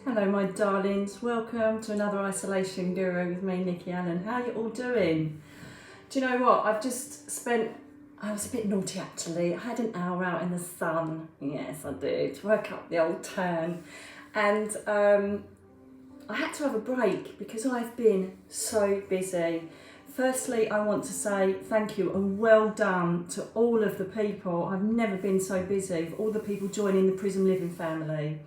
Hello my darlings, welcome to another Isolation Guru with me, Nicky. How you all doing? Do you know what, I was a bit naughty actually. I had an hour out in the sun, yes I did, to work up the old tan, and I had to have a break because I've been so busy. Firstly, I want to say thank you and well done to all of the people. I've never been so busy, for all the people joining the PRISM Living family.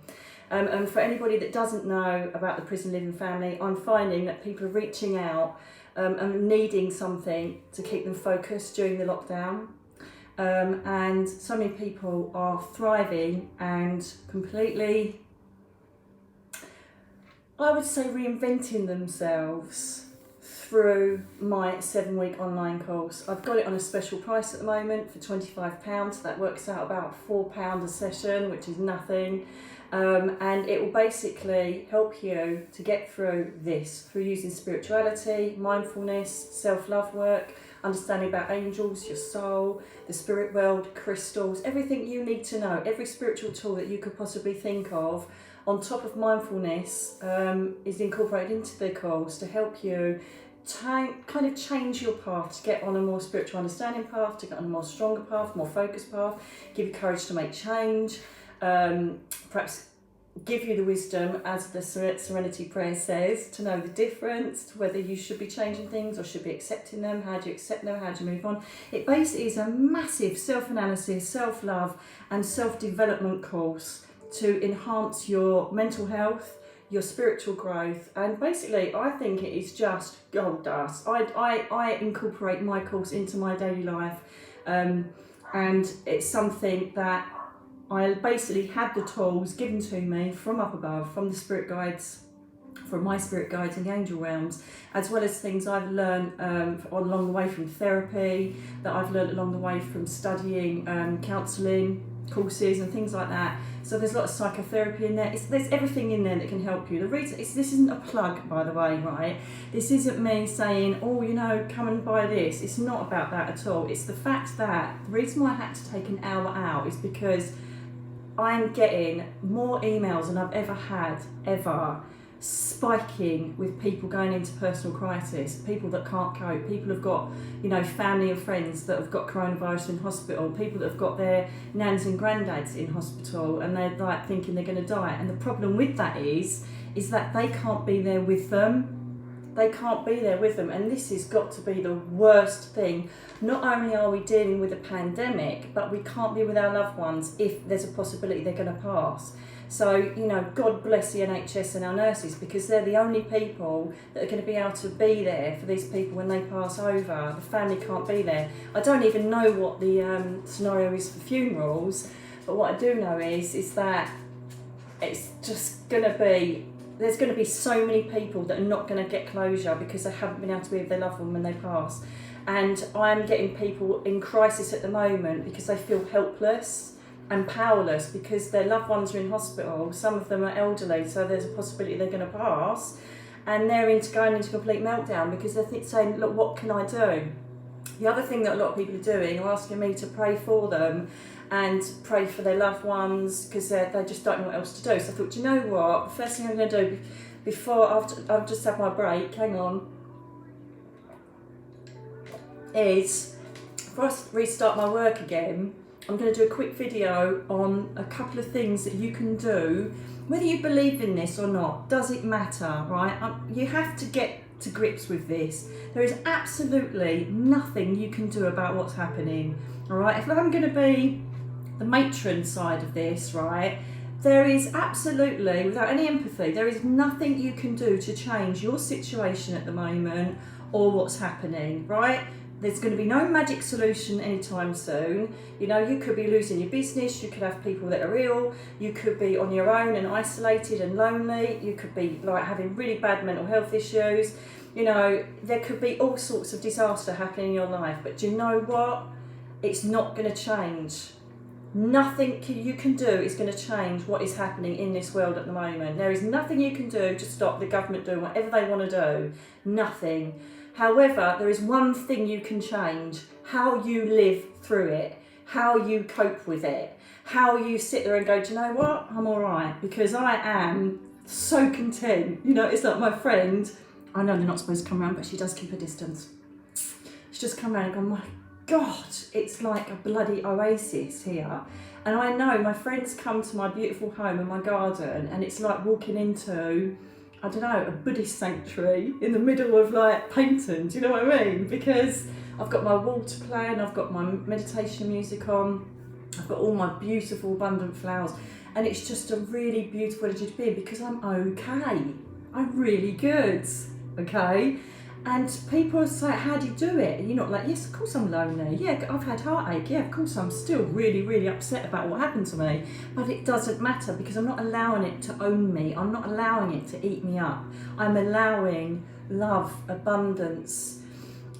And for anybody that doesn't know about the PRISM Living family, I'm finding that people are reaching out and needing something to keep them focused during the lockdown. And so many people are thriving and completely, I would say, reinventing themselves through my 7-week online course. I've got it on a special price at the moment for £25. That works out about £4 a session, which is nothing. And it will basically help you to get through this through using spirituality, mindfulness, self-love work, understanding about angels, your soul, the spirit world, crystals, everything you need to know, every spiritual tool that you could possibly think of on top of mindfulness is incorporated into the course to help you kind of change your path, to get on a more spiritual understanding path, to get on a more stronger path, more focused path, give you courage to make change, perhaps give you the wisdom, as the Serenity Prayer says, to know the difference, to whether you should be changing things or should be accepting them, how do you accept them, how do you move on. It basically is a massive self-analysis, self-love and self-development course to enhance your mental health, your spiritual growth, and basically I think it is just gold dust. I incorporate my course into my daily life, and it's something that I basically had the tools given to me from up above, from the spirit guides, from my spirit guides in the angel realms, as well as things I've learned along the way from therapy, that I've learned along the way from studying counselling courses and things like that. So there's a lot of psychotherapy in there. There's everything in there that can help you. The reason this isn't a plug, by the way, right? This isn't me saying, oh, you know, come and buy this. It's not about that at all. It's the fact that the reason why I had to take an hour out is because I'm getting more emails than I've ever had, spiking with people going into personal crisis, people that can't cope, people who've got, you know, family and friends that have got coronavirus in hospital, people that have got their nans and granddads in hospital and they're like thinking they're going to die. And the problem with that is that they can't be there with them. They can't be there with them, and this has got to be the worst thing. Not only are we dealing with a pandemic, but we can't be with our loved ones if there's a possibility they're going to pass. So, you know, God bless the NHS and our nurses, because they're the only people that are going to be able to be there for these people when they pass over. The family can't be there. I don't even know what the scenario is for funerals, but what I do know is that it's just going to be, there's going to be so many people that are not going to get closure because they haven't been able to be with their loved one when they pass. And I'm getting people in crisis at the moment because they feel helpless and powerless because their loved ones are in hospital. Some of them are elderly, so there's a possibility they're going to pass, and they're going into complete meltdown because they're saying, look, what can I do? The other thing that a lot of people are doing are asking me to pray for them and pray for their loved ones because they just don't know what else to do. So I thought, do you know what? The first thing I'm going to do after I've just had my break, hang on, is before I restart my work again, I'm going to do a quick video on a couple of things that you can do, whether you believe in this or not. Does it matter, right? You have to get to grips with this. There is absolutely nothing you can do about what's happening, all right? If I'm going to be the matron side of this, right, there is absolutely, without any empathy, there is nothing you can do to change your situation at the moment or what's happening, right? There's going to be no magic solution anytime soon. You know, you could be losing your business, you could have people that are ill, you could be on your own and isolated and lonely, you could be like having really bad mental health issues. You know, there could be all sorts of disaster happening in your life, but do you know what? It's not going to change. Nothing you can do is going to change what is happening in this world at the moment. There is nothing you can do to stop the government doing whatever they want to do. Nothing. However, there is one thing you can change: how you live through it, how you cope with it, how you sit there and go, do you know what? I'm all right, because I am so content. You know, it's like my friend, I know they're not supposed to come around, but she does keep a distance. She just come around and go, my God, it's like a bloody oasis here. And I know my friends come to my beautiful home and my garden, and it's like walking into, I don't know, a Buddhist sanctuary in the middle of like Paynton, do you know what I mean? Because I've got my water playing, I've got my meditation music on, I've got all my beautiful abundant flowers, and it's just a really beautiful energy to be in because I'm okay. I'm really good, okay? And people say, how do you do it? And you're not like, yes, of course I'm lonely. Yeah, I've had heartache. Yeah, of course I'm still really, really upset about what happened to me. But it doesn't matter because I'm not allowing it to own me. I'm not allowing it to eat me up. I'm allowing love, abundance,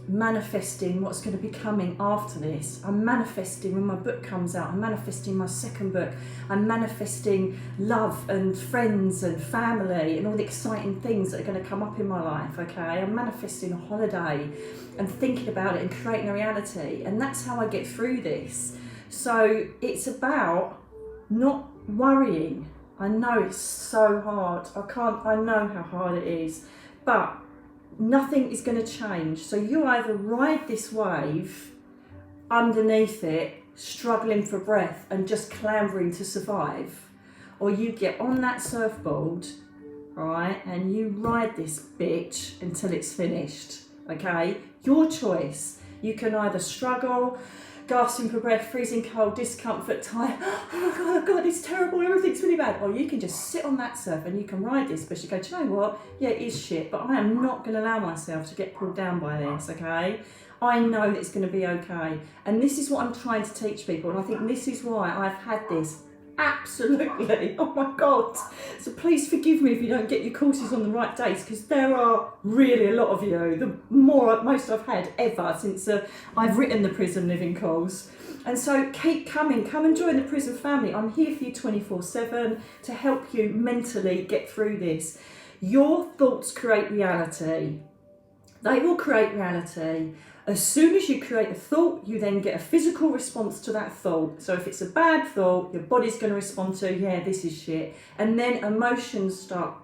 manifesting what's going to be coming after this. I'm manifesting when my book comes out. I'm manifesting my second book. I'm manifesting love and friends and family and all the exciting things that are going to come up in my life, okay? I'm manifesting a holiday and thinking about it and creating a reality, and that's how I get through this. So it's about not worrying. I know it's so hard. I know how hard it is, but nothing is going to change. So you either ride this wave underneath it, struggling for breath and just clambering to survive, or you get on that surfboard, right, and you ride this bitch until it's finished, okay? Your choice. You can either struggle, gasping for breath, freezing cold, discomfort, tired, oh my God, it's terrible, everything's really bad. Or you can just sit on that surf and you can ride this, but you go, do you know what? Yeah, it is shit, but I am not going to allow myself to get pulled down by this, okay? I know that it's going to be okay. And this is what I'm trying to teach people, and I think this is why I've had this absolutely, oh my God. So please forgive me if you don't get your courses on the right dates, because there are really a lot of you, the most I've had ever since I've written the PRISM Living course. And so keep coming, come and join the PRISM family. I'm here for you 24/7 to help you mentally get through this. Your thoughts create reality. They will create reality. As soon as you create a thought, you then get a physical response to that thought. So if it's a bad thought, your body's going to respond to, yeah, this is shit. And then emotions start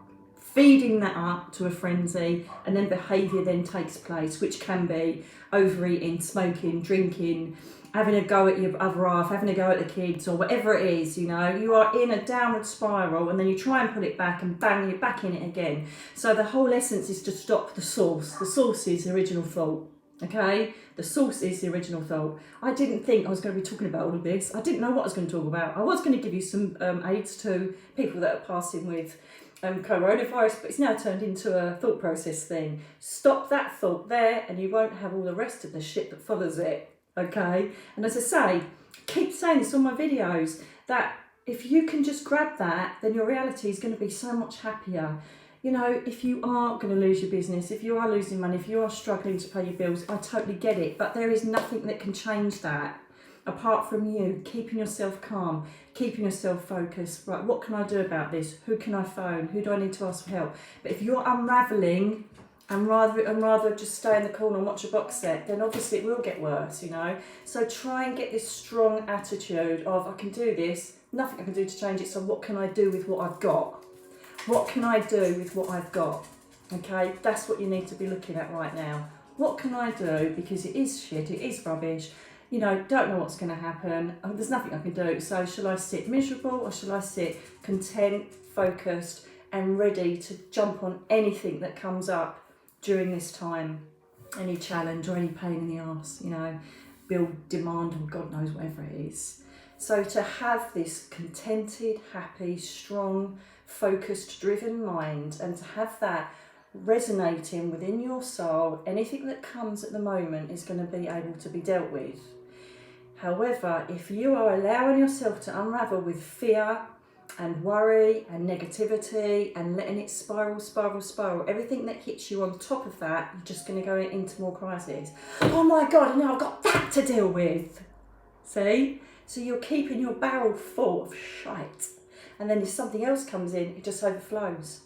feeding that up to a frenzy, and then behaviour then takes place, which can be overeating, smoking, drinking, having a go at your other half, having a go at the kids, or whatever it is, you know. You are in a downward spiral, and then you try and put it back, and bang, you're back in it again. So the whole essence is to stop the source. The source is the original thought. Okay, the source is the original thought. I didn't think I was going to be talking about all of this. I didn't know what I was going to talk about. I was going to give you some aids to people that are passing with coronavirus, but it's now turned into a thought process thing. Stop that thought there, and you won't have all the rest of the shit that follows it. Okay, and as I say, keep saying this on my videos, that if you can just grab that, then your reality is going to be so much happier. You know, if you are going to lose your business, if you are losing money, if you are struggling to pay your bills, I totally get it. But there is nothing that can change that apart from you keeping yourself calm, keeping yourself focused. Right, what can I do about this? Who can I phone? Who do I need to ask for help? But if you're unravelling and rather just stay in the corner and watch a box set, then obviously it will get worse, you know. So try and get this strong attitude of, I can do this, nothing I can do to change it, so what can I do with what I've got? What can I do with what I've got? Okay, that's what you need to be looking at right now. What can I do? Because it is shit, it is rubbish. You know, don't know what's going to happen. There's nothing I can do. So shall I sit miserable, or shall I sit content, focused, and ready to jump on anything that comes up during this time? Any challenge or any pain in the arse, you know, build demand, or God knows whatever it is. So to have this contented, happy, strong, focused, driven mind, and to have that resonating within your soul, anything that comes at the moment is going to be able to be dealt with. However, if you are allowing yourself to unravel with fear and worry and negativity and letting it spiral, everything that hits you on top of that, you're just going to go into more crisis. Oh my God, and now I've got that to deal with. See? So you're keeping your barrel full of shite. And then if something else comes in, it just overflows,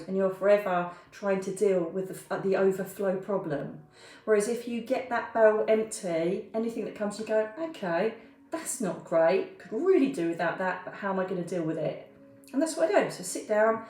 and you're forever trying to deal with the overflow problem. Whereas if you get that barrel empty, anything that comes, you go, okay, that's not great, could really do without that, but how am I going to deal with it? And that's what I do. So sit down,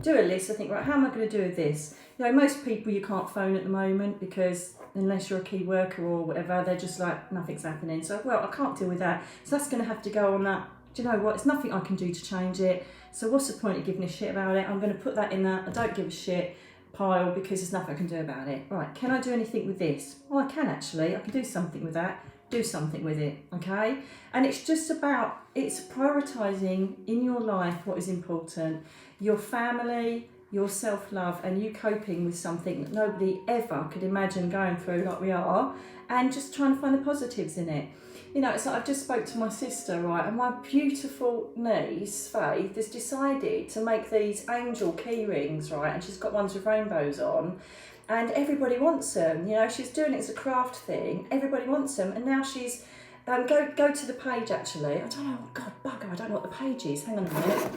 do a list. I think, right, how am I going to do with this? You know, most people you can't phone at the moment because unless you're a key worker or whatever, they're just like, nothing's happening. So, well, I can't deal with that. So that's going to have to go on that. Do you know what? It's nothing I can do to change it. So what's the point of giving a shit about it? I'm going to put that in that I don't give a shit pile because there's nothing I can do about it. Right, can I do anything with this? Well, I can actually. I can do something with that. Do something with it, okay? And it's just about, it's prioritising in your life what is important. Your family, your self-love, and you coping with something that nobody ever could imagine going through like we are, and just trying to find the positives in it. You know, it's like I've just spoke to my sister, right, and my beautiful niece, Faith, has decided to make these angel key rings, right, and she's got ones with rainbows on, and everybody wants them. You know, she's doing it as a craft thing, everybody wants them, and now she's, go to the page actually, I don't know, God bugger, I don't know what the page is, hang on a minute.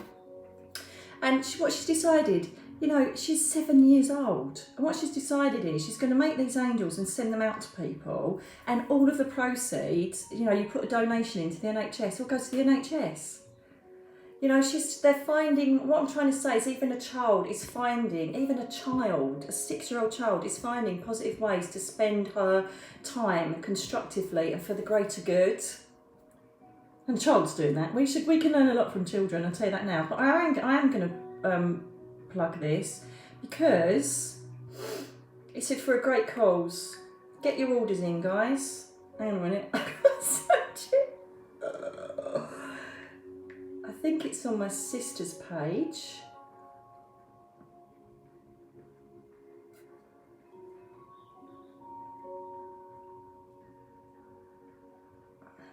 And what she's decided, you know, she's 7 years old. And what she's decided is she's going to make these angels and send them out to people. And all of the proceeds, you know, you put a donation into the NHS, all goes to the NHS. You know, they're finding, what I'm trying to say is even a child, a 6-year-old child is finding positive ways to spend her time constructively and for the greater good. And the child's doing that. We can learn a lot from children, I'll tell you that now. But I am going to plug this because it's for a great cause. Get your orders in, guys. Hang on a minute. I think it's on my sister's page.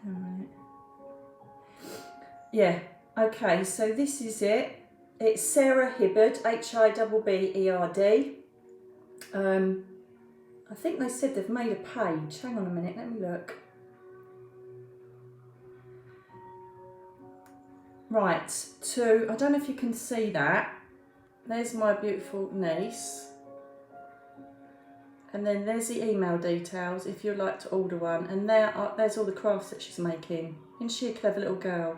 Hang on a minute. Yeah, okay, so this is it. It's Sarah Hibberd, Hibberd. I think they said they've made a page. Hang on a minute, let me look. Right, I don't know if you can see that. There's my beautiful niece. And then there's the email details if you'd like to order one. And there's all the crafts that she's making. Isn't she a clever little girl?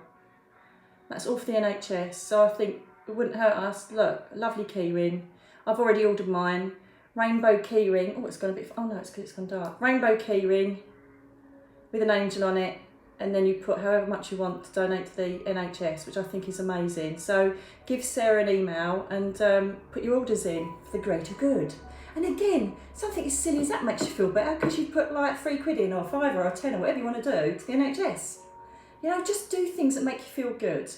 That's all for the NHS, so I think it wouldn't hurt us. Look, a lovely keyring. I've already ordered mine. Rainbow keyring. Oh, it's gone a bit. Oh no, it's good. It's gone dark. Rainbow keyring with an angel on it, and then you put however much you want to donate to the NHS, which I think is amazing. So give Sarah an email and put your orders in for the greater good. And again, something as silly as that makes you feel better because you put like £3 in or £5 or 10 or whatever you want to do to the NHS. You know, just do things that make you feel good.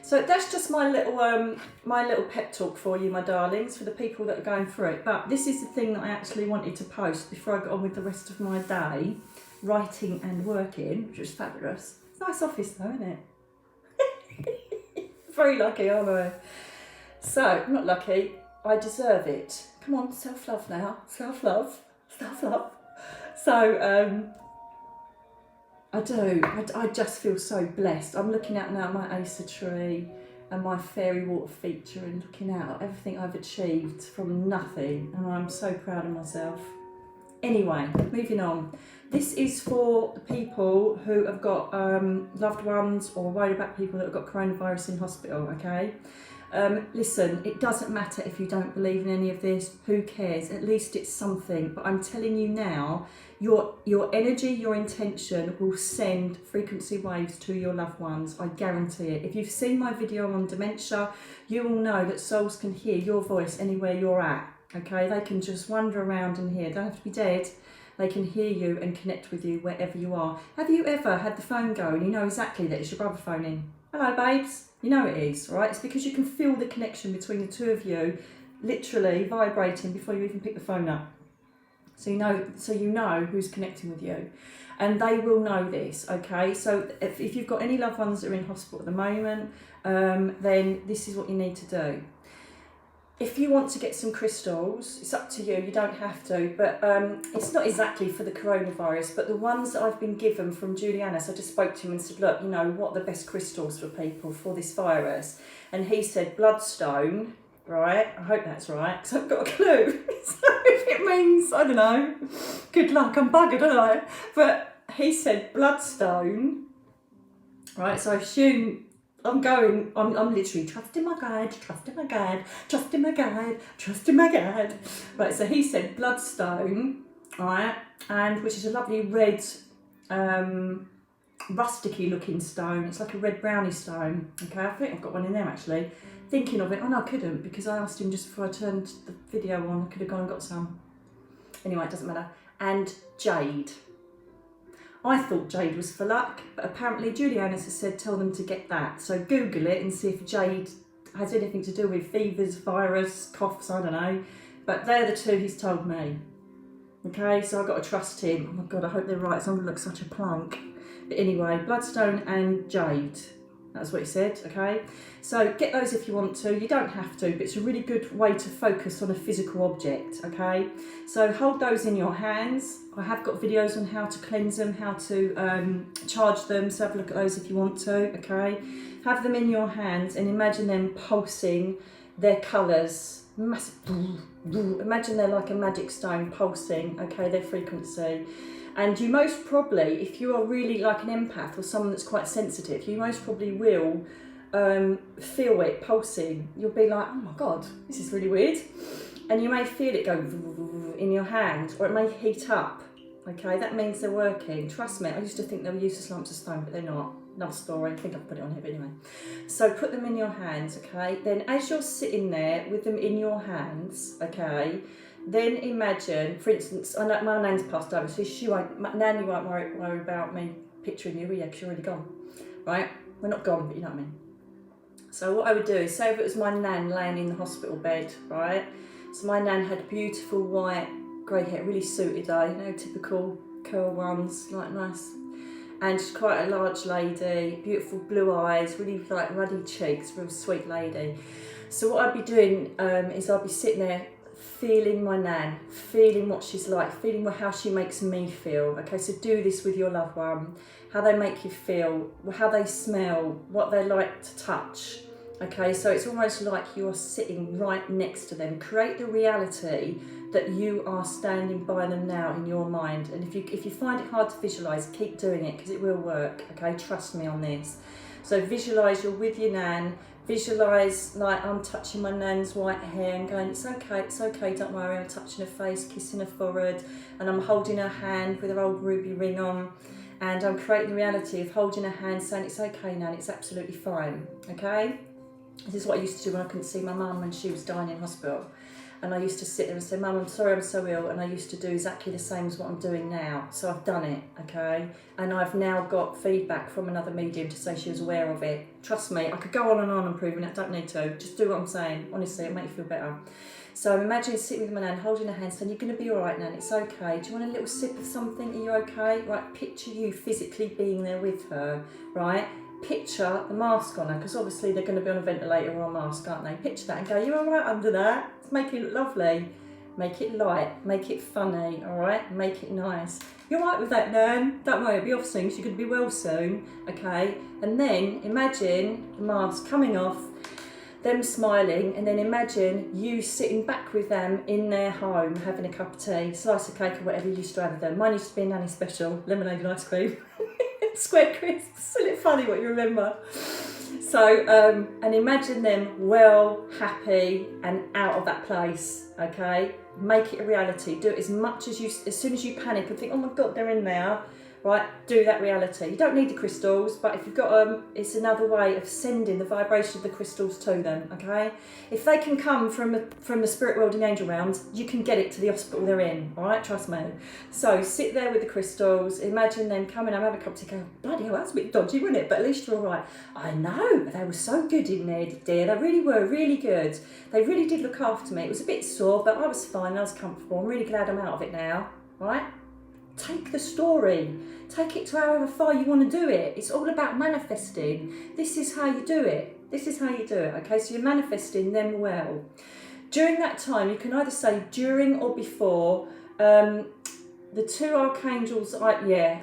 So that's just my little pep talk for you, my darlings, for the people that are going through it. But this is the thing that I actually wanted to post before I got on with the rest of my day, writing and working, which was fabulous. It's a nice office though, isn't it? Very lucky, aren't I? So, I'm not lucky, I deserve it. Come on, self-love now. Self-love. Self-love. So, I do. I just feel so blessed. I'm looking out now at my Acer tree and my fairy water feature and looking out at everything I've achieved from nothing, and I'm so proud of myself. Anyway, moving on. This is for the people who have got loved ones or worried about people that have got coronavirus in hospital, okay? Listen, it doesn't matter if you don't believe in any of this, who cares? At least it's something. But I'm telling you now, your energy, your intention will send frequency waves to your loved ones. I guarantee it. If you've seen my video on dementia, you will know that souls can hear your voice anywhere you're at. Okay, they can just wander around and hear. They don't have to be dead. They can hear you and connect with you wherever you are. Have you ever had the phone go and you know exactly that it's your brother phoning? Hello, babes. You know it is, right? It's because you can feel the connection between the two of you literally vibrating before you even pick the phone up. So you know who's connecting with you. And they will know this, okay? So if you've got any loved ones that are in hospital at the moment, then this is what you need to do. If you want to get some crystals, it's up to you, you don't have to, but it's not exactly for the coronavirus, but the ones that I've been given from Julianus, I just spoke to him and said, look, you know, what are the best crystals for people for this virus? And he said bloodstone, right? I hope that's right, because I've got a clue. So if it means, I don't know, good luck, I'm buggered, aren't I? But he said bloodstone, right? So I assume I'm literally trusting my guide, trusting my guide, trusting my guide, trusting my guide. Right, so he said bloodstone, right, and which is a lovely red, rusticy looking stone. It's like a red brownie stone. Okay, I think I've got one in there actually. Thinking of it, oh no, I couldn't, because I asked him just before I turned the video on. I could have gone and got some. Anyway, it doesn't matter. And jade. I thought jade was for luck, but apparently Juliana has said tell them to get that. So Google it and see if jade has anything to do with fevers, virus, coughs, I don't know. But they're the two he's told me. Okay, so I've got to trust him. Oh my God, I hope they're right, so I'm going to look such a plunk. But anyway, bloodstone and jade. That's what he said, okay? So get those if you want to. You don't have to, but it's a really good way to focus on a physical object, okay? So hold those in your hands. I have got videos on how to cleanse them, how to charge them, so have a look at those if you want to, okay? Have them in your hands and imagine them pulsing their colours. Imagine they're like a magic stone pulsing, okay, their frequency. And you most probably, if you are really like an empath or someone that's quite sensitive, you most probably will feel it pulsing. You'll be like, oh my God, this is really weird. And you may feel it go in your hand, or it may heat up. Okay, that means they're working. Trust me, I used to think they were useless lumps of stone, but they're not. Another story, I think I've put it on here, but anyway. So put them in your hands, okay? Then as you're sitting there with them in your hands, okay, then imagine, for instance, I know my nan's passed over, so Nan, you won't worry about me picturing you, yeah, because you're already gone, right? We're not gone, but you know what I mean. So what I would do is, say if it was my nan laying in the hospital bed, right? So my nan had beautiful white, grey hair, really suited her, you know, typical curl ones, like nice. And she's quite a large lady, beautiful blue eyes, really like ruddy cheeks, real sweet lady. So what I'd be doing is I'd be sitting there feeling my nan, feeling what she's like, feeling how she makes me feel. Okay, so do this with your loved one, how they make you feel, how they smell, what they like to touch. Okay, so it's almost like you're sitting right next to them. Create the reality that you are standing by them now in your mind. And if you find it hard to visualise, keep doing it, because it will work. Okay, trust me on this. So visualise you're with your nan. Visualise like I'm touching my nan's white hair and going, it's okay, don't worry. I'm touching her face, kissing her forehead, and I'm holding her hand with her old ruby ring on, and I'm creating the reality of holding her hand, saying it's okay, Nan, it's absolutely fine. Okay, this is what I used to do when I couldn't see my mum when she was dying in hospital. And I used to sit there and say, Mum, I'm sorry I'm so ill. And I used to do exactly the same as what I'm doing now. So I've done it, okay? And I've now got feedback from another medium to say she was aware of it. Trust me, I could go on and on and proving it. Don't need to. Just do what I'm saying. Honestly, it'll make you feel better. So imagine sitting with my nan, holding her hand, saying, you're going to be all right, Nan. It's okay. Do you want a little sip of something? Are you okay? Right, picture you physically being there with her, right? Picture the mask on her, because obviously they're going to be on a ventilator or a mask, aren't they? Picture that and go, you're all right under that. Make it look lovely. Make it light. Make it funny, all right? Make it nice. You're all right with that, Nan? Don't worry, it'll be off soon, because you're going to be well soon, okay? And then imagine the mask coming off, them smiling, and then imagine you sitting back with them in their home, having a cup of tea, slice of cake or whatever you used to have with them. Mine used to be a nanny special, lemonade and ice cream. Square crisps, isn't it funny what you remember? So, and imagine them well, happy, and out of that place, okay? Make it a reality. Do it as much as soon as you panic and think, oh my God, they're in there, right? Do that reality. You don't need the crystals, but if you've got them, it's another way of sending the vibration of the crystals to them, okay? If they can come from the spirit world and the angel realms, you can get it to the hospital they're in, all right? Trust me. So sit there with the crystals, imagine them coming home, have a cup of tea, go, bloody hell, that's a bit dodgy, wasn't it? But at least you're all right. I know, but they were so good in there, dear. They really were, really good. They really did look after me. It was a bit sore, but I was fine, I was comfortable. I'm really glad I'm out of it now, right? Take the story, take it to however far you want to do it. It's all about manifesting. This is how you do it. This is how you do it, okay? So you're manifesting them well. During that time, you can either say during or before. The two archangels, I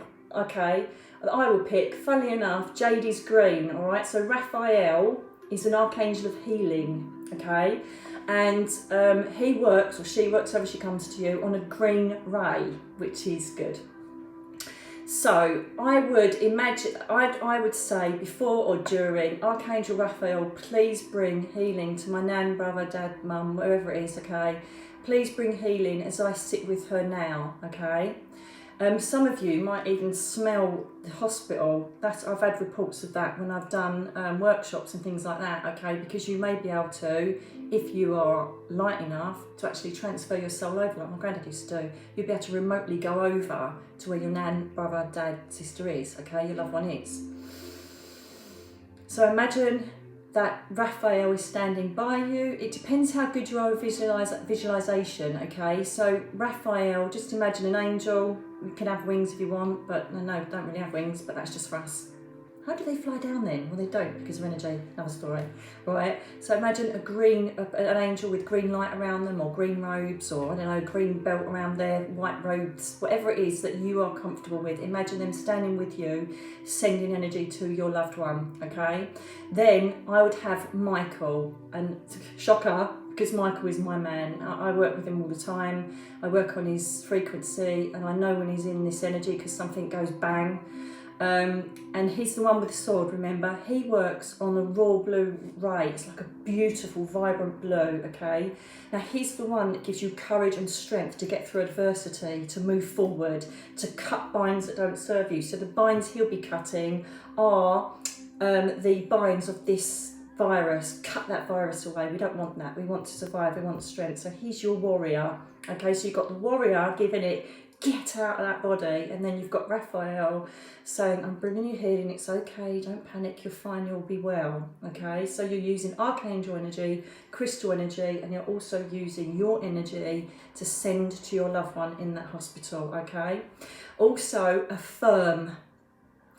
will pick, funnily enough, jade is green, all right? So Raphael is an archangel of healing, okay? And he works, or she works, however she comes to you, on a green ray, which is good. So I would imagine, I would say before or during, Archangel Raphael, please bring healing to my nan, brother, dad, mum, wherever it is, okay? Please bring healing as I sit with her now, okay? Some of you might even smell the hospital. I've had reports of that when I've done workshops and things like that, okay? Because you may be able to, if you are light enough, to actually transfer your soul over, like my granddad used to do. You'll be able to remotely go over to where your nan, brother, dad, sister is, okay? Your loved one is. So imagine that Raphael is standing by you. It depends how good you are with visualization, okay? So Raphael, just imagine an angel. You can have wings if you want, but no, don't really have wings, but that's just for us. How do they fly down then? Well, they don't because of energy, another story, right? So imagine an angel with green light around them, or green robes, or I don't know, green belt around their white robes, whatever it is that you are comfortable with. Imagine them standing with you, sending energy to your loved one, okay? Then I would have Michael, and shocker, because Michael is my man. I work with him all the time. I work on his frequency, and I know when he's in this energy because something goes bang. And he's the one with the sword, remember? He works on a raw blue ray. It's like a beautiful, vibrant blue, okay? Now, he's the one that gives you courage and strength to get through adversity, to move forward, to cut binds that don't serve you. So the binds he'll be cutting are the binds of this virus. Cut that virus away. We don't want that. We want to survive. We want strength. So he's your warrior, okay? So you've got the warrior giving it, get out of that body, and then you've got Raphael saying, I'm bringing you healing, it's okay, don't panic, you're fine, you'll be well, okay? So you're using archangel energy, crystal energy, and you're also using your energy to send to your loved one in that hospital, okay? Also, affirm.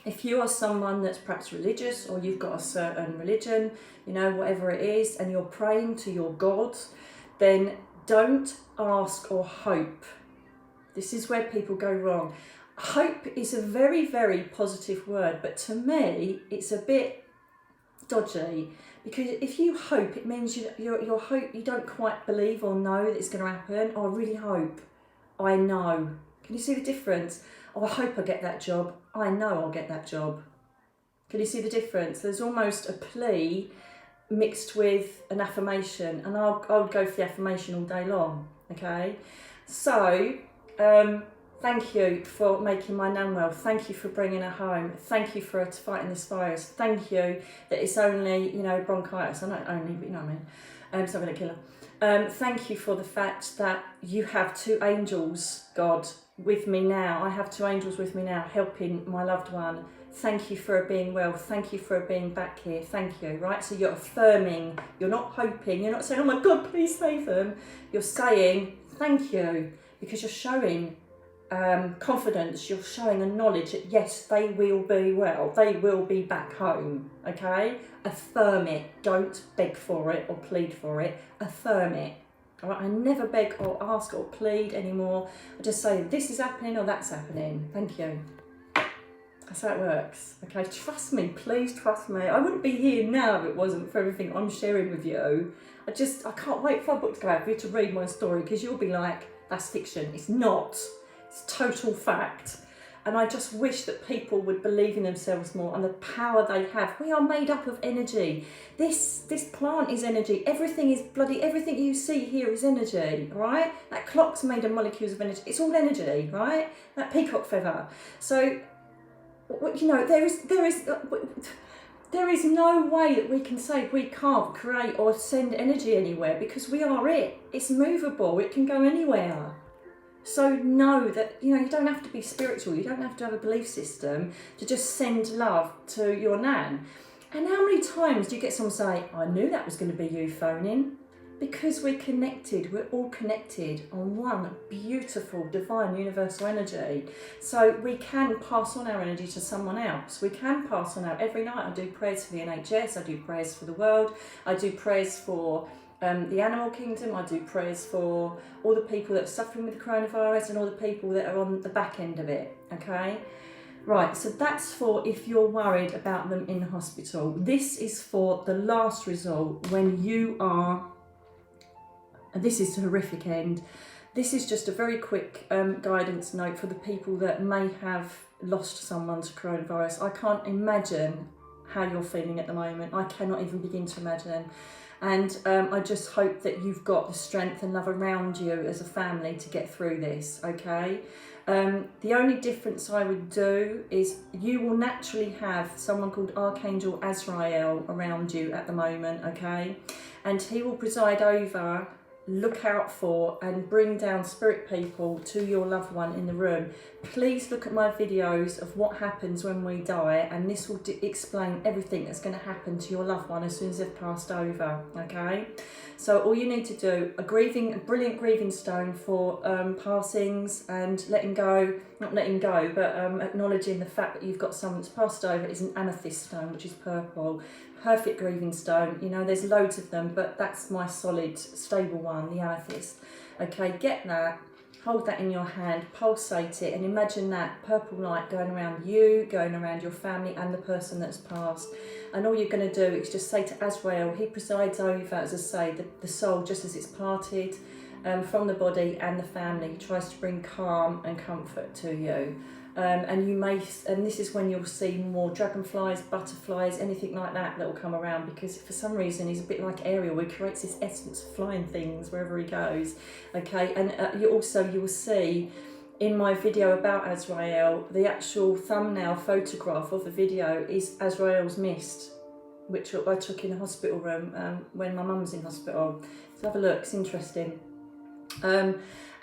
If you are someone that's perhaps religious, or you've got a certain religion, you know, whatever it is, and you're praying to your God, then don't ask or hope. This is where people go wrong. Hope is a very, very positive word, but to me, it's a bit dodgy, because if you hope, it means your hope, you don't quite believe or know that it's going to happen. Oh, I really hope. I know. Can you see the difference? Oh, I hope I get that job. I know I'll get that job. Can you see the difference? There's almost a plea mixed with an affirmation, and I would go for the affirmation all day long, okay? So, thank you for making my nan well. Thank you for bringing her home. Thank you for fighting this virus. Thank you that it's only, you know, bronchitis. I know only, but you know what I mean. It's not going to kill her. Thank you for the fact that you have two angels, God, with me now. I have two angels with me now helping my loved one. Thank you for her being well. Thank you for her being back here. Thank you, right? So you're affirming. You're not hoping. You're not saying, oh my God, please save them. You're saying, thank you, because you're showing confidence, you're showing a knowledge that yes, they will be well, they will be back home, okay? Affirm it, don't beg for it or plead for it, affirm it. All right, I never beg or ask or plead anymore. I just say this is happening or that's happening. Thank you. That's how it works, okay? Trust me, please trust me. I wouldn't be here now if it wasn't for everything I'm sharing with you. I can't wait for a book to go out for you to read my story, because you'll be like, that's fiction. It's not. It's total fact. And I just wish that people would believe in themselves more and the power they have. We are made up of energy. This plant is energy. Everything you see here is energy, right? That clock's made of molecules of energy. It's all energy, right? That peacock feather. So, you know, there is no way that we can say we can't create or send energy anywhere, because we are it. It's movable. It can go anywhere. So know that, you know, you don't have to be spiritual. You don't have to have a belief system to just send love to your nan. And how many times do you get someone say, I knew that was going to be you phoning? Because we're connected. We're all connected on one beautiful, divine, universal energy. So we can pass on our energy to someone else. We can pass on our, every night I do prayers for the NHS, I do prayers for the world, I do prayers for the animal kingdom, I do prayers for all the people that are suffering with the coronavirus and all the people that are on the back end of it, okay? Right, so that's for if you're worried about them in hospital. This is for the last result, when you are, and this is the horrific end, This is just a very quick guidance note for the people that may have lost someone to coronavirus. I can't imagine how you're feeling at the moment. I cannot even begin to imagine. And I just hope that you've got the strength and love around you as a family to get through this, okay? The only difference I would do is you will naturally have someone called Archangel Azrael around you at the moment, okay? And he will preside over, look out for and bring down spirit people to your loved one in the room. Please look at my videos of what happens when we die, and this will explain everything that's going to happen to your loved one as soon as they've passed over, okay? So all you need to do, a brilliant grieving stone for passings and letting go, not letting go, but acknowledging the fact that you've got someone that's passed over, is an amethyst stone, which is purple. Perfect grieving stone. You know, there's loads of them, but that's my solid, stable one, the amethyst. Okay, get that, hold that in your hand, pulsate it, and imagine that purple light going around you, going around your family and the person that's passed. And all you're going to do is just say to Azrael, he presides over, as I say, the soul just as it's parted from the body and the family. He tries to bring calm and comfort to you. And this is when you'll see more dragonflies, butterflies, anything like that will come around, because for some reason he's a bit like Ariel, who creates this essence of flying things wherever he goes. Okay, and you will see in my video about Azrael, the actual thumbnail photograph of the video is Azrael's mist, which I took in a hospital room when my mum was in hospital. So have a look, it's interesting.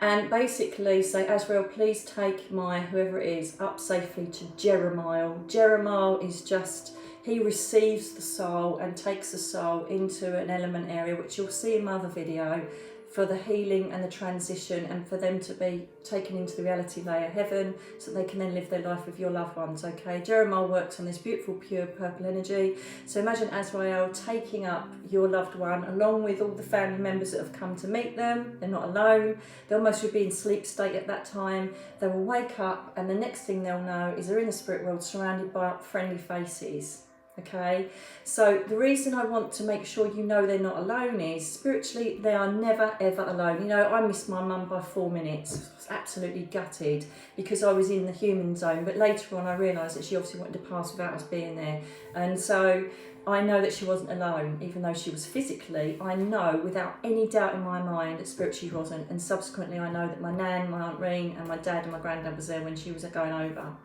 And basically say, Azrael, please take my whoever it is up safely to Jeremiah. Jeremiah is just, he receives the soul and takes the soul into an element area, which you'll see in my other video, for the healing and the transition, and for them to be taken into the reality layer, heaven, so they can then live their life with your loved ones, okay? Jeremiah works on this beautiful, pure purple energy. So imagine Azrael taking up your loved one, along with all the family members that have come to meet them. They're not alone. They almost would be in sleep state at that time. They will wake up, and the next thing they'll know is they're in the spirit world, surrounded by friendly faces. Okay, so the reason I want to make sure you know they're not alone is spiritually they are never ever alone. You know, I missed my mum by 4 minutes. I was absolutely gutted because I was in the human zone, but later on I realised that she obviously wanted to pass without us being there, and so I know that she wasn't alone, even though she was physically. I know without any doubt in my mind that spiritually she wasn't, and subsequently I know that my nan, my Aunt Reen and my dad and my granddad was there when she was going over.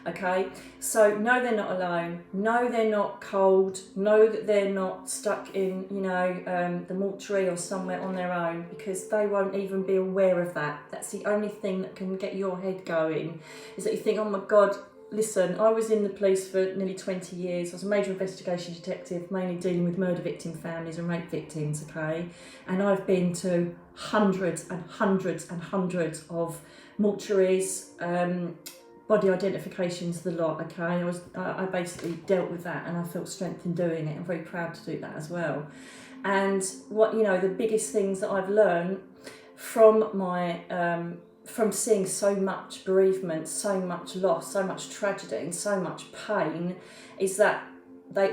Okay, so no, they're not alone. No, they're not cold. No, that they're not stuck in, you know, the mortuary or somewhere on their own, because they won't even be aware of that. That's the only thing that can get your head going, is that you think, oh my God, listen, I was in the police for nearly 20 years. I was a major investigation detective, mainly dealing with murder victim families and rape victims, okay? And I've been to hundreds and hundreds and hundreds of mortuaries, body identifications, the lot, okay? I basically dealt with that, and I felt strength in doing it. I'm very proud to do that as well. And what, you know, the biggest things that I've learned from my, from seeing so much bereavement, so much loss, so much tragedy and so much pain, is that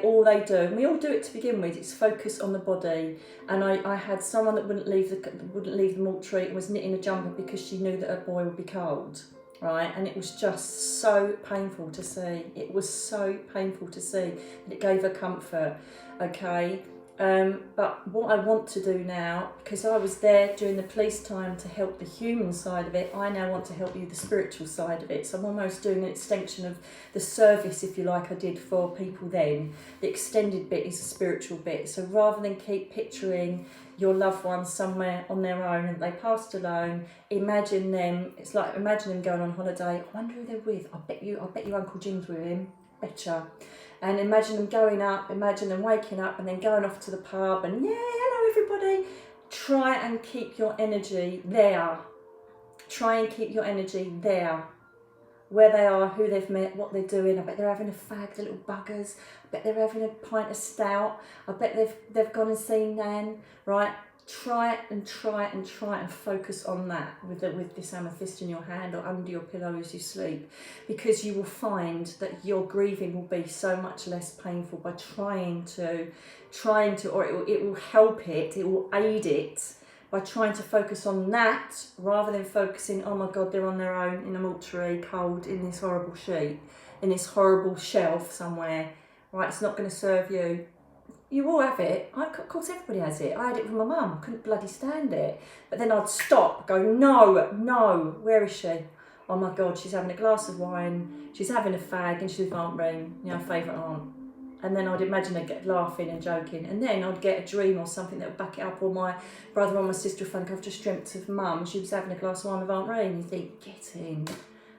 all they do, and we all do it to begin with, is focus on the body. And I had someone that wouldn't leave the mortuary and was knitting a jumper because she knew that her boy would be cold. Right, and it was just so painful to see. It was so painful to see, and it gave her comfort, okay? But what I want to do now, because I was there during the police time to help the human side of it, I now want to help you the spiritual side of it. So I'm almost doing an extension of the service, if you like, I did for people then. The extended bit is the spiritual bit. So rather than keep picturing your loved ones somewhere on their own and they passed alone, imagine them. It's like, imagine them going on holiday. I wonder who they're with. I bet you Uncle Jim's with him. Betcha. And imagine them going up, imagine them waking up and then going off to the pub and, yeah, hello everybody. Try and keep your energy there. Try and keep your energy there. Where they are, who they've met, what they're doing. I bet they're having a fag, the little buggers. I bet they're having a pint of stout. I bet they've gone and seen Nan, right? Try and focus on that with this amethyst in your hand or under your pillow as you sleep, because you will find that your grieving will be so much less painful by trying to, or it will help it, it will aid it by trying to focus on that rather than focusing, oh my God, they're on their own in a mortuary, cold, in this horrible sheet, in this horrible shelf somewhere, right? It's not going to serve you. You all have it. Of course, everybody has it. I had it from my mum. Couldn't bloody stand it. But then I'd stop, go, no, where is she? Oh my God, she's having a glass of wine, she's having a fag, and she's with Aunt Reem, you know, favourite aunt. And then I'd imagine her get laughing and joking, and then I'd get a dream or something that would back it up, or my brother or my sister would think, I've just dreamt of Mum, she was having a glass of wine with Aunt Reem. You think, get in,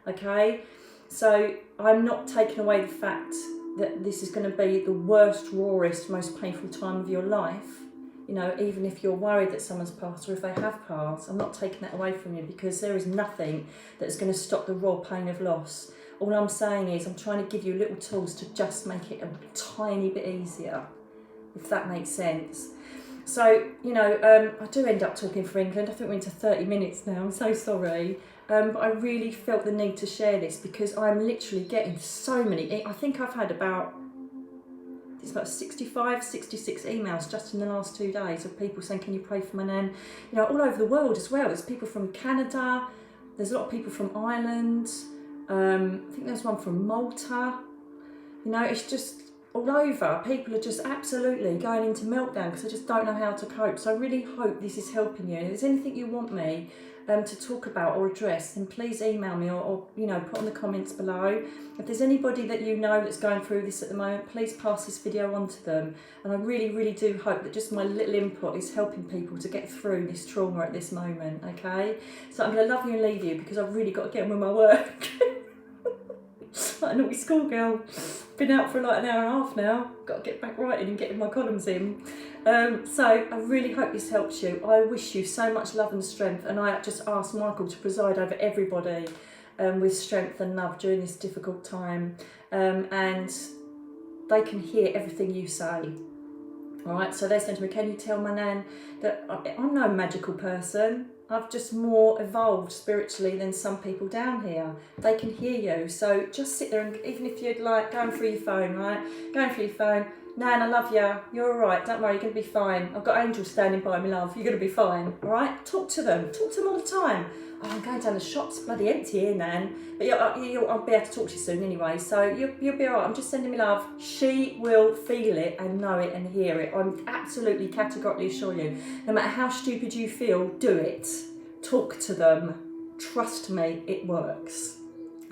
okay? So I'm not taking away the fact that this is going to be the worst, rawest, most painful time of your life. You know, even if you're worried that someone's passed or if they have passed, I'm not taking that away from you, because there is nothing that's going to stop the raw pain of loss. All I'm saying is I'm trying to give you little tools to just make it a tiny bit easier, if that makes sense. So, you know, I do end up talking for England. I think we're into 30 minutes now. I'm so sorry. But I really felt the need to share this because I'm literally getting so many. I think I've had about 65, 66 emails just in the last 2 days of people saying, can you pray for my nan? You know, all over the world as well. There's people from Canada. There's a lot of people from Ireland. I think there's one from Malta. You know, it's just all over. People are just absolutely going into meltdown because they just don't know how to cope. So I really hope this is helping you. If there's anything you want me to talk about or address, then please email me or you know, put on the comments below. If there's anybody that you know that's going through this at the moment, please pass this video on to them. And I really, really do hope that just my little input is helping people to get through this trauma at this moment, okay? So I'm going to love you and leave you because I've really got to get on with my work. Like a naughty schoolgirl. Been out for like an hour and a half now. Got to get back writing and getting my columns in. So I really hope this helps you. I wish you so much love and strength, and I just ask Michael to preside over everybody with strength and love during this difficult time, and they can hear everything you say. Alright, so they said to me, can you tell my nan that I'm no magical person. I've just more evolved spiritually than some people down here. They can hear you. So just sit there, and even if you're like going through your phone, right? Going through your phone, Nan, I love you. You're all right. Don't worry, you're going to be fine. I've got angels standing by me, love. You're going to be fine. All right? Talk to them. Talk to them all the time. Oh, I'm going down the shop's bloody empty here, Nan. But I'll be able to talk to you soon anyway. So you'll be all right. I'm just sending me love. She will feel it and know it and hear it. I'm absolutely categorically assure you. No matter how stupid you feel, do it. Talk to them. Trust me, it works.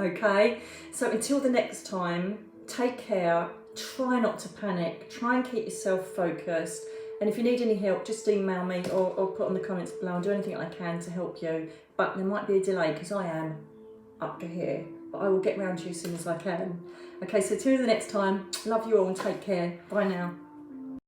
Okay? So until the next time, take care. Try not to panic. Try and keep yourself focused. And if you need any help, just email me or put on the comments below. I'll do anything I can to help you. But there might be a delay because I am up to here. But I will get round to you as soon as I can. Okay, so till the next time, love you all and take care. Bye now.